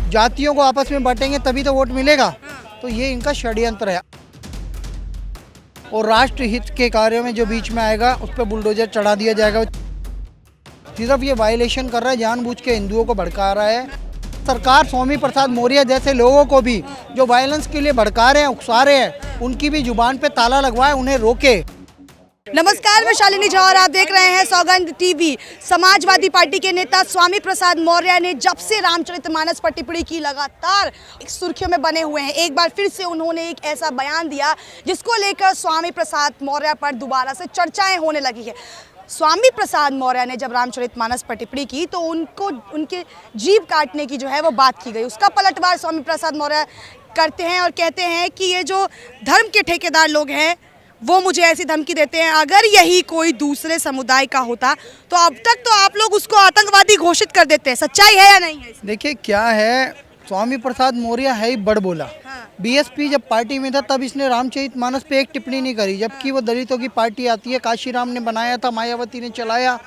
जातियों को आपस में बांटेंगे तभी तो वोट मिलेगा। तो ये इनका षड्यंत्र है और राष्ट्र हित के कार्यों में जो बीच में आएगा उस पर बुलडोजर चढ़ा दिया जाएगा। सिर्फ ये वायलेशन कर रहा है, जानबूझ के हिंदुओं को भड़का रहा है। सरकार स्वामी प्रसाद मौर्य जैसे लोगों को भी जो वायलेंस के लिए भड़का रहे हैं, उकसा रहे हैं, उनकी भी जुबान पे ताला लगवाए, उन्हें रोके। नमस्कार, मैं शालिनी झा और आप देख रहे हैं सौगंध टीवी। समाजवादी पार्टी के नेता स्वामी प्रसाद मौर्य ने जब से रामचरितमानस पर टिप्पणी की लगातार सुर्खियों में बने हुए हैं। एक बार फिर से उन्होंने एक ऐसा बयान दिया जिसको लेकर स्वामी प्रसाद मौर्य पर दोबारा से चर्चाएं होने लगी है। स्वामी प्रसाद मौर्य ने जब रामचरितमानस पर टिप्पणी की तो उनको उनके जीभ काटने की जो है वो बात की गई। उसका पलटवार स्वामी प्रसाद मौर्य करते हैं और कहते हैं कि ये जो धर्म के ठेकेदार लोग हैं वो मुझे ऐसी धमकी देते हैं, अगर यही कोई दूसरे समुदाय का होता तो अब तक तो आप लोग उसको आतंकवादी घोषित कर देते हैं। सच्चाई है या नहीं है? देखिए क्या है, स्वामी प्रसाद मौर्य है ही बड़ बोला। बीएसपी जब पार्टी में था तब इसने रामचरितमानस पे एक टिप्पणी नहीं करी, जबकि वो दलितों की पार्टी आती है, काशीराम ने बनाया था, मायावती ने चलाया,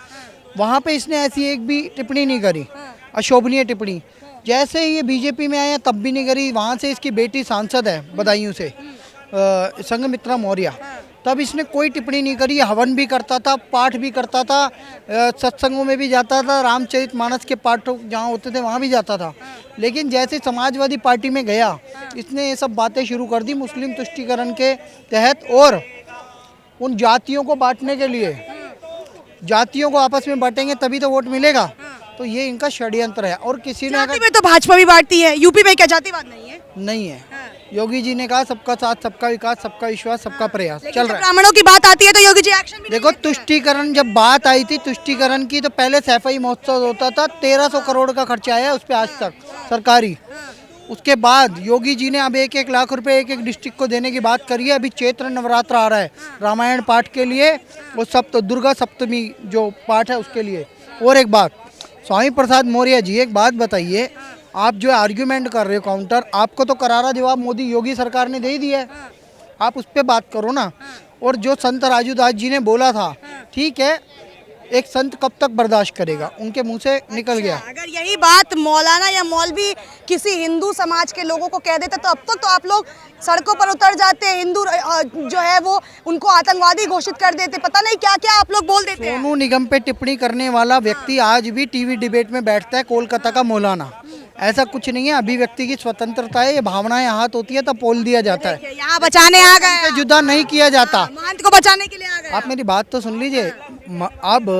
वहाँ पे इसने ऐसी एक भी टिप्पणी नहीं करी, अशोभनीय टिप्पणी। जैसे ही ये बीजेपी में आया तब भी नहीं करी। वहाँ से इसकी बेटी सांसद है बदायूं से, संघमित्रा मौर्य, तब इसने कोई टिप्पणी नहीं करी। हवन भी करता था, पाठ भी करता था, सत्संगों में भी जाता था, रामचरितमानस के पाठ जहाँ होते थे वहाँ भी जाता था। लेकिन जैसे समाजवादी पार्टी में गया इसने ये सब बातें शुरू कर दी मुस्लिम तुष्टीकरण के तहत, और उन जातियों को बांटने के लिए, जातियों को आपस में बांटेंगे तभी तो वोट मिलेगा। तो ये इनका षड्यंत्र है। और किसी ने में तो भाजपा भी बांटती है, यूपी में क्या जातिवाद नहीं है? नहीं है। योगी जी ने कहा सबका साथ, सबका विकास, सबका विश्वास, सबका प्रयास चल रहा है। ब्राह्मणों की बात आती है तो योगी जी एक्शन भी देखो, तुष्टीकरण जब बात आई थी तुष्टीकरण की, तो पहले सैफई महोत्सव होता था, 1300 करोड़ का खर्चा आया उस पर आज तक सरकारी। उसके बाद योगी जी ने अब 1-1 लाख रुपए एक डिस्ट्रिक्ट को देने की बात करी है। अभी चैत्र नवरात्र आ रहा है रामायण पाठ के लिए, वो दुर्गा सप्तमी जो पाठ है उसके लिए। और एक बात, स्वामी प्रसाद मौर्य जी एक बात बताइए, आप जो आर्ग्यूमेंट कर रहे हो काउंटर, आपको तो करारा जवाब मोदी योगी सरकार ने दे ही दिया है, आप उस पर बात करो ना। और जो संत राजू दास जी ने बोला था, ठीक है, एक संत कब तक बर्दाश्त करेगा, उनके मुंह से निकल गया। अगर यही बात मौलाना या मौलवी किसी हिंदू समाज के लोगों को कह देते तो अब तक तो आप लोग सड़कों पर उतर जाते, हिंदू जो है वो उनको आतंकवादी घोषित कर देते, पता नहीं क्या क्या आप लोग बोल देते हैं। सोनू निगम पे टिप्पणी करने वाला व्यक्ति आज भी टीवी डिबेट में बैठता है, कोलकाता का मौलाना। ऐसा कुछ नहीं है, अभिव्यक्ति की स्वतंत्रता है, ये भावनाएं हाथ होती है तब बोल दिया जाता है। यहाँ बचाने आ गए, जुदा नहीं किया जाता। महंत को बचाने के लिए आ गए। आप मेरी बात तो सुन लीजिए। अब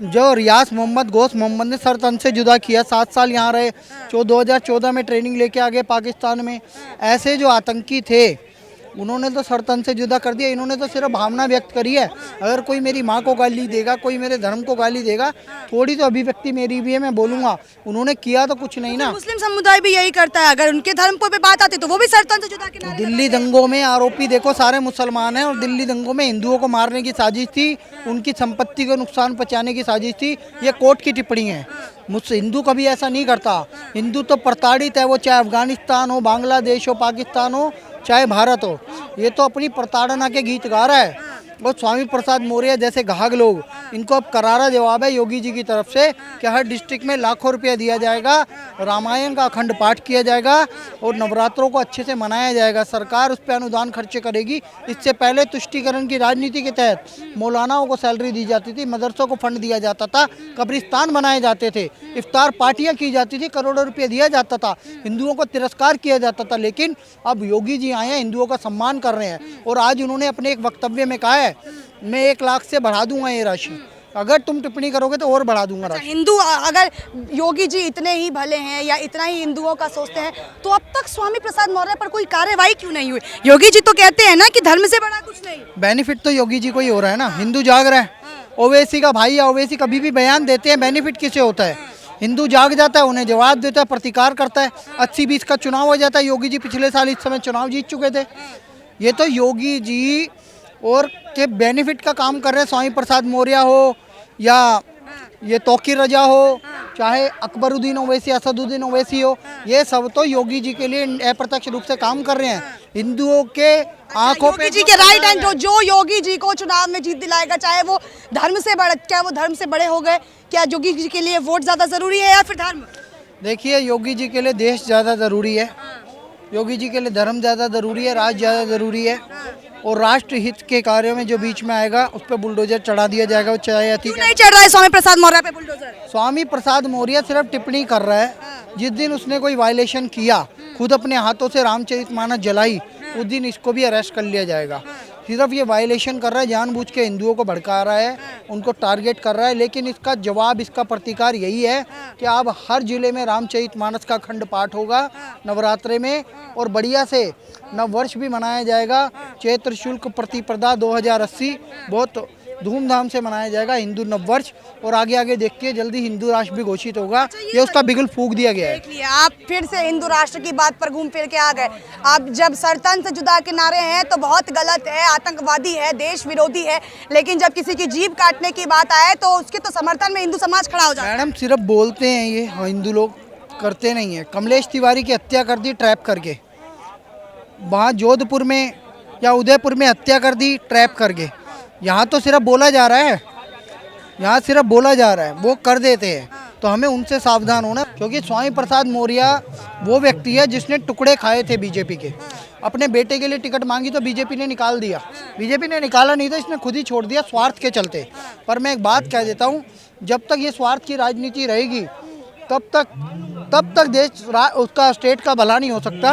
जो रियाज मोहम्मद, गौस मोहम्मद ने सरतन से जुदा किया, 7 साल यहाँ रहे, 2014 में ट्रेनिंग लेके आ गए पाकिस्तान में। ऐसे जो आतंकी थे उन्होंने तो सरतन से जुदा कर दिया, इन्होंने तो सिर्फ भावना व्यक्त करी है। अगर कोई मेरी माँ को गाली देगा, कोई मेरे धर्म को गाली देगा, थोड़ी तो अभिव्यक्ति मेरी भी है, मैं बोलूँगा। उन्होंने किया तो कुछ नहीं ना। मुस्लिम समुदाय भी यही करता है, अगर उनके धर्म पे बात आती तो वो भी सरतन से जुदा के नारे। दिल्ली दंगों में आरोपी देखो सारे मुसलमान हैं, और दिल्ली दंगों में हिंदुओं को मारने की साजिश थी, उनकी संपत्ति को नुकसान पहुँचाने की साजिश थी। ये कोर्ट की टिप्पणी है। मुझसे हिंदू कभी ऐसा नहीं करता। हिंदू तो प्रताड़ित है, वो चाहे अफगानिस्तान हो, बांग्लादेश हो, पाकिस्तान हो, चाहे भारत हो, ये तो अपनी प्रताड़ना के गीत गा रहा है। और स्वामी प्रसाद मौर्य जैसे घाघ लोग, इनको अब करारा जवाब है योगी जी की तरफ से कि हर डिस्ट्रिक्ट में लाखों रुपया दिया जाएगा, रामायण का अखंड पाठ किया जाएगा और नवरात्रों को अच्छे से मनाया जाएगा। सरकार उस पर अनुदान खर्चे करेगी। इससे पहले तुष्टीकरण की राजनीति के तहत मौलानाओं को सैलरी दी जाती थी, मदरसों को फंड दिया जाता था, कब्रिस्तान बनाए जाते थे, इफ्तार पार्टियाँ की जाती थी, करोड़ों रुपये दिया जाता था, हिंदुओं को तिरस्कार किया जाता था। लेकिन अब योगी जी आए हैं, हिंदुओं का सम्मान कर रहे हैं। और आज उन्होंने अपने एक वक्तव्य में कहा है, मैं 1 लाख से बढ़ा दूंगा ये राशि, अगर तुम टिप्पणी करोगे तो और बढ़ा दूंगा राशि। हिंदू, अगर योगी जी इतने ही भले हैं या इतना ही हिंदुओं का सोचते हैं तो अब तक स्वामी प्रसाद मौर्य पर कोई कार्रवाई क्यों नहीं हुई? योगी जी तो कहते हैं ना कि धर्म से बड़ा कुछ नहीं। बेनिफिट तो योगी जी को ही हो रहा है ना, हिंदू जाग रहा है। ओवैसी का भाई या ओवैसी कभी भी बयान देते हैं, बेनिफिट किसे होता है? हिंदू जाग जाता है, उन्हें जवाब देता है, प्रतिकार करता है। 80-20 का चुनाव हो जाता है। योगी जी पिछले साल इस समय चुनाव जीत चुके थे। ये तो योगी जी और के बेनिफिट का काम कर रहे हैं। स्वामी प्रसाद मौर्य हो या ये तौकीर रजा हो, चाहे अकबरुद्दीन ओवैसी, असदुद्दीन ओवैसी हो, ये सब तो योगी जी के लिए अप्रत्यक्ष रूप से काम कर रहे हैं। हिंदुओं के आंखों पे योगी जी के राइट हैंड जो योगी जी को चुनाव में जीत दिलाएगा, चाहे वो धर्म से बड़े, क्या वो धर्म से बड़े हो गए, क्या योगी जी के लिए वोट ज्यादा जरूरी है या फिर धर्म? देखिए, योगी जी के लिए देश ज़्यादा ज़रूरी है, योगी जी के लिए धर्म ज़्यादा ज़रूरी है, राज ज़्यादा ज़रूरी है, और राष्ट्र हित के कार्यों में जो बीच में आएगा उस पर बुलडोजर चढ़ा दिया जाएगा, वो चाहे अति। क्यों नहीं चढ़ रहा है स्वामी प्रसाद मौर्य पे बुलडोजर? स्वामी प्रसाद मौर्य सिर्फ टिप्पणी कर रहा है। जिस दिन उसने कोई वायलेशन किया, खुद अपने हाथों से रामचरितमानस जलाई, उस दिन इसको भी अरेस्ट कर लिया जाएगा। सिर्फ ये वायलेशन कर रहा है, जानबूझ के हिंदुओं को भड़का रहा है, उनको टारगेट कर रहा है। लेकिन इसका जवाब, इसका प्रतिकार यही है कि अब हर जिले में रामचरितमानस का खंड पाठ होगा नवरात्रे में, और बढ़िया से नववर्ष भी मनाया जाएगा। चैत्र शुल्क प्रतिपदा 2080 बहुत धूमधाम से मनाया जाएगा, हिंदू नववर्ष। और आगे आगे देखिए, जल्दी हिंदू राष्ट्र भी घोषित होगा। ये उसका बिगुल फूंक दिया गया है। देख लिया, आप फिर से हिंदू राष्ट्र की बात पर घूम फिर के आ गए। आप जब सरतन से जुदा के नारे हैं तो बहुत गलत है, आतंकवादी है, देश विरोधी है, लेकिन जब किसी की जीभ काटने की बात आए तो उसके तो समर्थन में हिंदू समाज खड़ा हो जाता है। मैडम, सिर्फ बोलते हैं ये, हिंदू लोग करते नहीं है। कमलेश तिवारी की हत्या कर दी ट्रैप करके, वहाँ जोधपुर में या उदयपुर में हत्या कर दी ट्रैप करके। यहाँ तो सिर्फ बोला जा रहा है, यहाँ सिर्फ बोला जा रहा है, वो कर देते हैं। तो हमें उनसे सावधान होना, क्योंकि स्वामी प्रसाद मौर्य वो व्यक्ति है जिसने टुकड़े खाए थे बीजेपी के। अपने बेटे के लिए टिकट मांगी तो बीजेपी ने निकाल दिया, बीजेपी ने निकाला नहीं था, इसने खुद ही छोड़ दिया स्वार्थ के चलते। पर मैं एक बात कह देता हूँ, जब तक ये स्वार्थ की राजनीति रहेगी तब तक देश उसका स्टेट का भला नहीं हो सकता।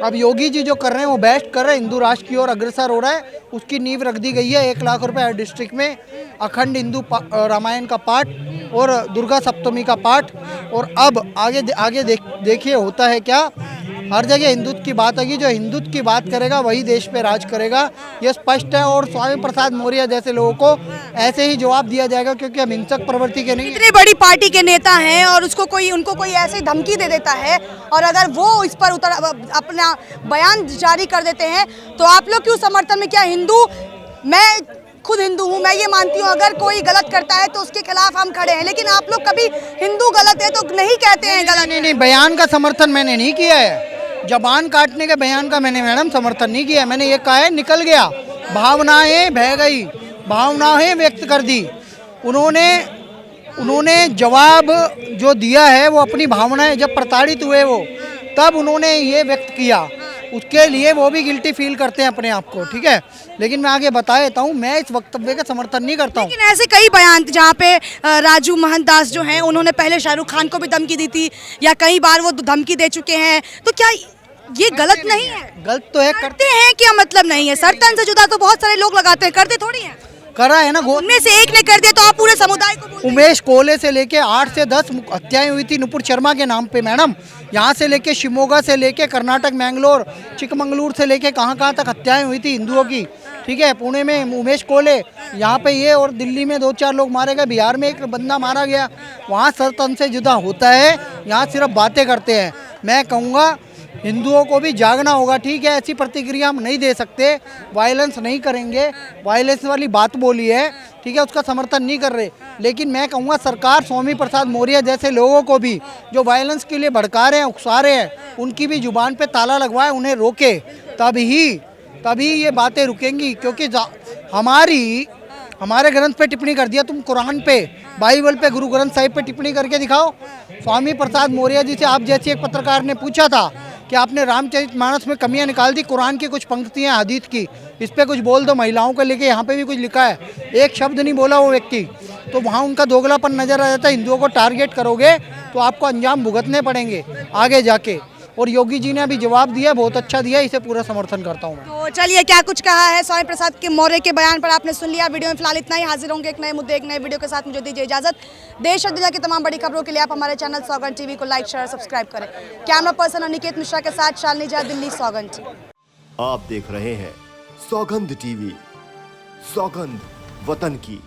अब योगी जी जो कर रहे हैं वो बेस्ट कर रहे हैं, हिंदू राष्ट्र की ओर अग्रसर हो रहा है, उसकी नींव रख दी गई है। 1 लाख रुपए हर डिस्ट्रिक्ट में अखंड हिंदू रामायण का पाठ और दुर्गा सप्तमी का पाठ। और अब आगे देखिए होता है क्या। हर जगह हिंदुत्व की बात आएगी, जो हिंदुत्व की बात करेगा वही देश पे राज करेगा, ये स्पष्ट है। और स्वामी प्रसाद मौर्य जैसे लोगों को ऐसे ही जवाब दिया जाएगा, क्योंकि हम हिंसक प्रवृत्ति के नहीं। इतनी बड़ी पार्टी के नेता हैं और उनको कोई ऐसे धमकी दे देता है, और अगर वो इस पर अपना बयान जारी कर देते हैं तो आप लोग क्यों समर्थन में? क्या हिंदू, मैं खुद हिंदू हूँ, मैं ये मानती हूँ अगर कोई गलत करता है तो उसके खिलाफ हम खड़े हैं, लेकिन आप लोग कभी हिंदू गलत है तो नहीं कहते हैं गलत। नहीं, बयान का समर्थन मैंने नहीं किया है, जबान काटने के बयान का मैंने मैडम समर्थन नहीं किया। मैंने ये कहा है निकल गया, भावनाएं बह गई, भावनाएं व्यक्त कर दी। उन्होंने जवाब जो दिया है वो अपनी भावनाएं, जब प्रताड़ित हुए वो, तब उन्होंने ये व्यक्त किया। उसके लिए वो भी गिल्टी फील करते हैं अपने आप को, ठीक है। लेकिन मैं आगे बता देता हूँ, मैं इस वक्तव्य का समर्थन नहीं करता हूँ। लेकिन ऐसे कई बयान जहाँ पे राजू महंतदास जो हैं उन्होंने पहले शाहरुख खान को भी धमकी दी थी, या कई बार वो धमकी दे चुके हैं, तो क्या ये गलत नहीं है? गलत तो है, करते हैं क्या मतलब नहीं है? सरतन से जुदा तो बहुत सारे लोग लगाते हैं, करते थोड़ी हैं। करा है ना, उनमें से एक ने कर दिया तो आप पूरे समुदाय को बोल। उमेश कोले से लेके 8 से 10 हत्याएं हुई थी नुपुर शर्मा के नाम पे मैडम। यहाँ से लेके शिमोगा से लेके कर्नाटक, मैंगलोर, चिकमंगलूर से लेके कहाँ तक हत्याएं हुई थी हिंदुओं की, ठीक है। पुणे में उमेश कोले, यहाँ पे ये, और दिल्ली में 2-4 लोग मारे गए, बिहार में एक बंदा मारा गया। वहाँ सरतन से जुदा होता है, यहाँ सिर्फ बातें करते हैं। मैं कहूँगा हिंदुओं को भी जागना होगा, ठीक है। ऐसी प्रतिक्रिया हम नहीं दे सकते, वायलेंस नहीं करेंगे, वायलेंस वाली बात बोली है, ठीक है, उसका समर्थन नहीं कर रहे। लेकिन मैं कहूँगा सरकार स्वामी प्रसाद मौर्य जैसे लोगों को भी जो वायलेंस के लिए भड़का रहे हैं, उकसा रहे हैं, उनकी भी जुबान पे ताला लगवाए, उन्हें रोके, तभी ये बातें रुकेंगी। क्योंकि हमारे ग्रंथ पे टिप्पणी कर दिया, तुम कुरान पे, बाइबल पे, गुरु ग्रंथ साहिब पे टिप्पणी करके दिखाओ। स्वामी प्रसाद मौर्य जी से आप जैसे एक पत्रकार ने पूछा था कि आपने रामचरितमानस में कमियां निकाल दी, कुरान की कुछ पंक्तियां, हदीस की, इस पे कुछ बोल दो। महिलाओं को लेके यहाँ पे भी कुछ लिखा है, एक शब्द नहीं बोला वो व्यक्ति, तो वहाँ उनका दोगलापन नजर आ जाता है। हिंदुओं को टारगेट करोगे तो आपको अंजाम भुगतने पड़ेंगे आगे जाके। और योगी जी ने अभी जवाब दिया, बहुत अच्छा दिया, इसे पूरा समर्थन करता हूँ मैं। तो चलिए, क्या कुछ कहा है स्वामी प्रसाद के मौर्य के बयान पर आपने सुन लिया। वीडियो में फिलहाल इतना ही, हाजिर होंगे एक नए मुद्दे, एक नए वीडियो के साथ। मुझे दीजिए इजाजत। देश और दुनिया की तमाम बड़ी खबरों के लिए आप हमारे चैनल सौगंध टीवी को लाइक, शेयर, सब्सक्राइब करें। कैमरा पर्सन अनिकेत मिश्रा के साथ शालिनी झा, दिल्ली, सौगंध टीवी। आप देख रहे हैं सौगंध टीवी, सौगंध वतन की।